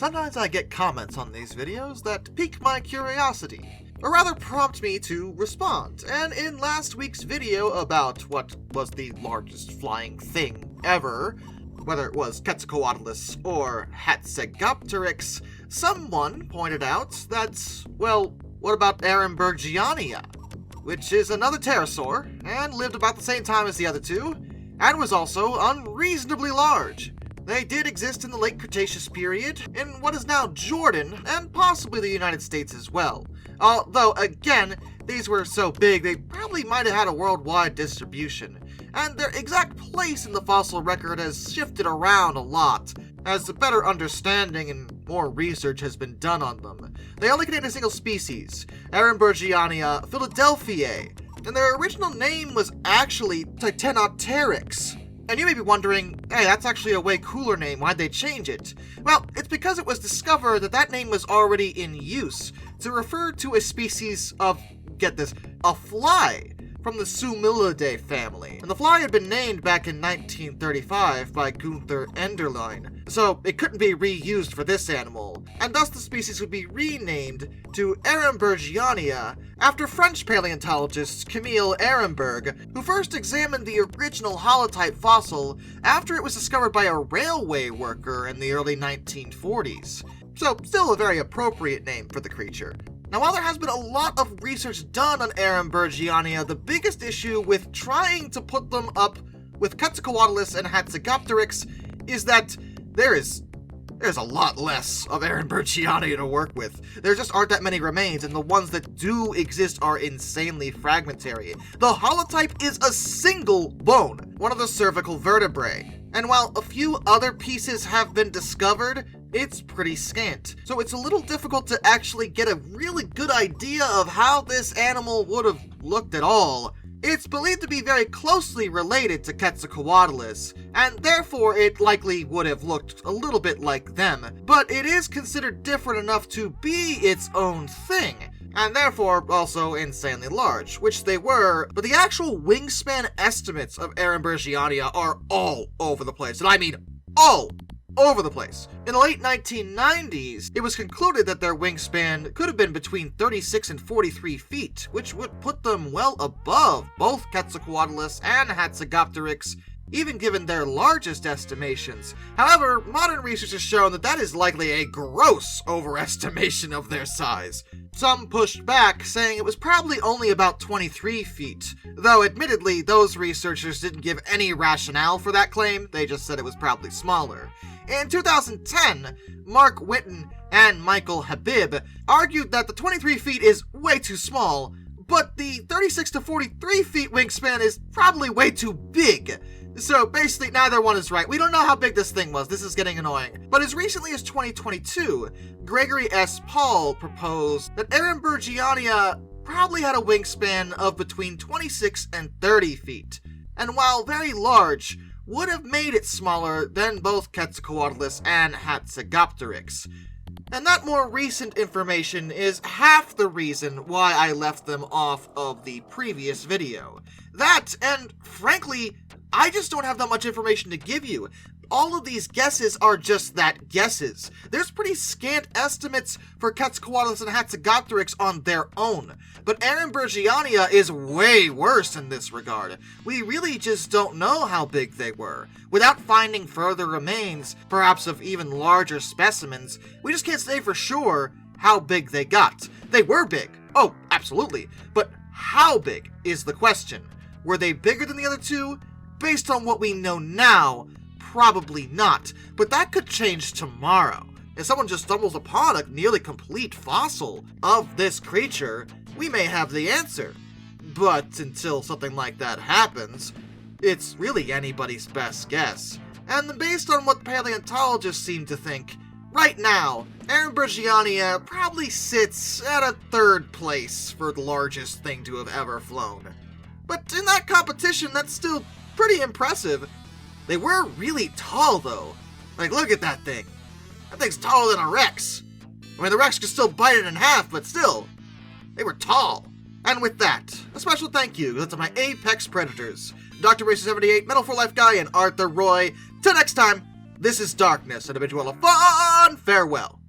Sometimes I get comments on these videos that pique my curiosity, or rather prompt me to respond, and in last week's video about what was the largest flying thing ever, whether it was Quetzalcoatlus or Hatzegopteryx, someone pointed out that, well, what about Arambourgiania, which is another pterosaur, and lived about the same time as the other two, and was also unreasonably large. They did exist in the late Cretaceous period, in what is now Jordan, and possibly the United States as well. Although, again, these were so big they probably might have had a worldwide distribution, and their exact place in the fossil record has shifted around a lot, as a better understanding and more research has been done on them. They only contain a single species, Arambourgiania philadelphiae, and their original name was actually Contender. And you may be wondering, hey, that's actually a way cooler name, why'd they change it? Well, it's because it was discovered that that name was already in use to refer to a species of, get this, a fly from the Sumilidae family. And the fly had been named back in 1935 by Gunther Enderlein, so it couldn't be reused for this animal, and thus the species would be renamed to Arambourgiania after French paleontologist Camille Arambourg, who first examined the original holotype fossil after it was discovered by a railway worker in the early 1940s. So, still a very appropriate name for the creature. Now, while there has been a lot of research done on Arambourgiania, the biggest issue with trying to put them up with Quetzalcoatlus and Hatzegopteryx is that there's a lot less of Arambourgiania to work with. There just aren't that many remains, and the ones that do exist are insanely fragmentary. The holotype is a single bone, one of the cervical vertebrae. And while a few other pieces have been discovered, it's pretty scant. So it's a little difficult to actually get a really good idea of how this animal would have looked at all. It's believed to be very closely related to Quetzalcoatlus, and therefore it likely would have looked a little bit like them, but it is considered different enough to be its own thing, and therefore also insanely large, which they were, but the actual wingspan estimates of Arambourgiania are all over the place, and I mean all over the place. In the late 1990s, it was concluded that their wingspan could have been between 36 and 43 feet, which would put them well above both Quetzalcoatlus and Hatzegopteryx, even given their largest estimations. However, modern research has shown that that is likely a gross overestimation of their size. Some pushed back, saying it was probably only about 23 feet, though admittedly those researchers didn't give any rationale for that claim, they just said it was probably smaller. In 2010, Mark Whitten and Michael Habib argued that the 23 feet is way too small, but the 36 to 43 feet wingspan is probably way too big. So basically, neither one is right. We don't know how big this thing was. This is getting annoying. But as recently as 2022, Gregory S. Paul proposed that Arambourgiania probably had a wingspan of between 26 and 30 feet. And while very large, would have made it smaller than both Quetzalcoatlus and Hatzegopteryx. And that more recent information is half the reason why I left them off of the previous video. That, and frankly, I just don't have that much information to give you. All of these guesses are just that, guesses. There's pretty scant estimates for Quetzalcoatlus and Hatzegopteryx on their own, but Arambourgiania is way worse in this regard. We really just don't know how big they were. Without finding further remains, perhaps of even larger specimens, we just can't say for sure how big they got. They were big, oh, absolutely, but how big is the question. Were they bigger than the other two? Based on what we know now, probably not, but that could change tomorrow. If someone just stumbles upon a nearly complete fossil of this creature, we may have the answer. But until something like that happens, it's really anybody's best guess. And based on what paleontologists seem to think, right now, Arambourgiania probably sits at a third place for the largest thing to have ever flown. But in that competition, that's still pretty impressive. They were really tall, though. Like, look at that thing. That thing's taller than a Rex. I mean, the Rex could still bite it in half, but still, they were tall. And with that, a special thank you to my apex predators, Dr. Racer78, Metal for Life Guy, and Arthur Roy. Till next time, this is Darkness, and a bid you all a fun on farewell.